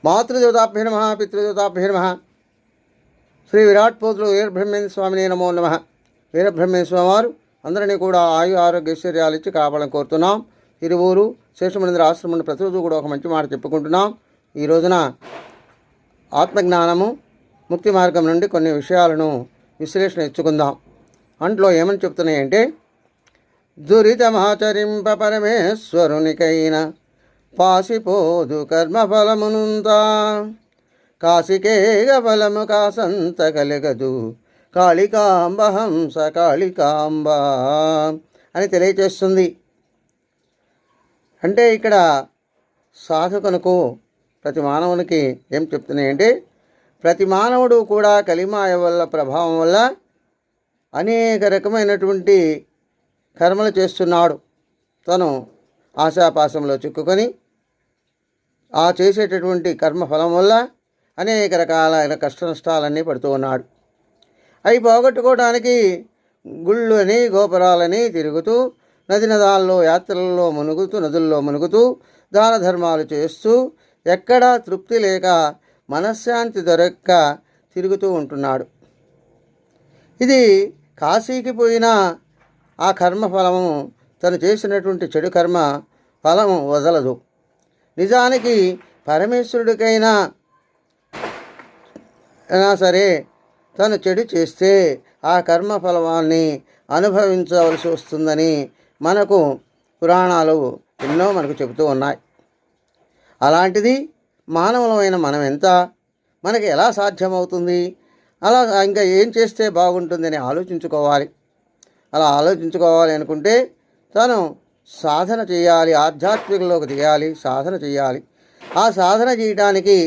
మాతృదేవతాభ్యే నమః, పితృదేవతాభ్యే నమః. శ్రీ విరాట్ పోతులు వీరబ్రహ్మేంద్ర స్వామిని నమో నమః. వీరబ్రహ్మేంద్ర స్వామి వారు అందరినీ కూడా ఆయు ఆరోగ్య ఐశ్వర్యాలు ఇచ్చి కాపాడాలని కోరుతున్నాం. ఇరువురు శేషమనేంద్ర ఆశ్రమం ప్రతిరోజు కూడా ఒక మంచి మాట చెప్పుకుంటున్నాం. ఈ రోజున ఆత్మజ్ఞానము, ముక్తి మార్గం నుండి కొన్ని విషయాలను విశ్లేషణ ఇచ్చుకుందాం. అంట్లో ఏమని చెప్తున్నాయంటే, దురితమాచరింప పరమేశ్వరునికైన పాసిపోదు కర్మఫలమునుంతా, కాశికేగ ఫలము కాసంత కలగదు కాళికాంబ హంస కాళికాంబ అని తెలియచేస్తుంది. అంటే ఇక్కడ సాధకునకు, ప్రతి మానవునికి ఏం చెప్తున్నాయంటే, ప్రతి మానవుడు కూడా కలిమాయ వల్ల ప్రభావం వల్ల అనేక రకమైనటువంటి కర్మలు చేస్తున్నాడు. తను ఆశాపాశంలో చిక్కుకొని ఆ చేసేటటువంటి కర్మఫలం వల్ల అనేక రకాలైన కష్ట నష్టాలన్నీ పడుతూ ఉన్నాడు. అవి పోగొట్టుకోవడానికి గుళ్ళు అని గోపురాలని తిరుగుతూ, నది నదాల్లో యాత్రల్లో మునుగుతూ, నదుల్లో మునుగుతూ, దాన ధర్మాలు చేస్తూ, ఎక్కడా తృప్తి లేక మనశ్శాంతి దొరక్క తిరుగుతూ ఉంటున్నాడు. ఇది కాశీకి పోయినా ఆ కర్మఫలము, తను చేసినటువంటి చెడు కర్మ ఫలము వదలదు. నిజానికి పరమేశ్వరుడికైనా సరే తను చెడు చేస్తే ఆ కర్మఫలాన్ని అనుభవించవలసి వస్తుందని మనకు పురాణాలు ఎన్నో మనకు చెబుతూ ఉన్నాయి. అలాంటిది మానవులమైన మనం ఎంత, మనకి ఎలా సాధ్యమవుతుంది, అలా ఇంకా ఏం చేస్తే బాగుంటుందని ఆలోచించుకోవాలి. అలా ఆలోచించుకోవాలి అనుకుంటే తను సాధన చేయాలి, ఆధ్యాత్మికలోకి దిగాలి, సాధన చేయాలి. ఆ సాధన చేయడానికి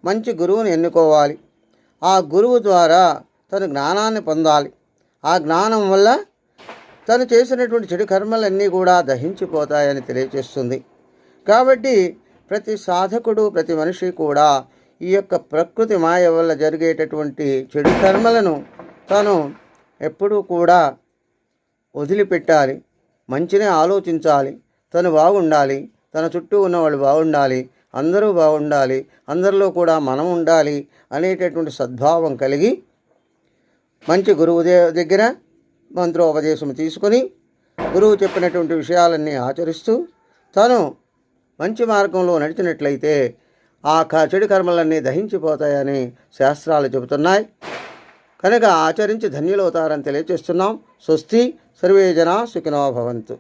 మంచి గురువుని ఎన్నుకోవాలి. ఆ గురువు ద్వారా తను జ్ఞానాన్ని పొందాలి. ఆ జ్ఞానం వల్ల తను చేసినటువంటి చెడు కర్మలన్నీ కూడా దహించిపోతాయని తెలియచేస్తుంది. కాబట్టి ప్రతి సాధకుడు, ప్రతి మనిషి కూడా ఈ యొక్క ప్రకృతి మాయ వల్ల జరిగేటటువంటి చెడు కర్మలను తను ఎప్పుడూ కూడా వదిలిపెట్టాలి. మంచినే ఆలోచించాలి. తను బాగుండాలి, తన చుట్టూ ఉన్నవాళ్ళు బాగుండాలి, అందరూ బాగుండాలి, అందరిలో కూడా మనం ఉండాలి అనేటటువంటి సద్భావం కలిగి మంచి గురువు దగ్గర మంత్రోపదేశం తీసుకొని గురువు చెప్పినటువంటి విషయాలన్నీ ఆచరిస్తూ తను మంచి మార్గంలో నడిచినట్లయితే ఆ చెడు కర్మలన్నీ దహించిపోతాయని శాస్త్రాలు చెబుతున్నాయి. కనుక ఆచరించి ధన్యులవుతారని తెలియచేస్తున్నాం. స్వస్తి. సర్వే జనా సుఖినో భవంతు.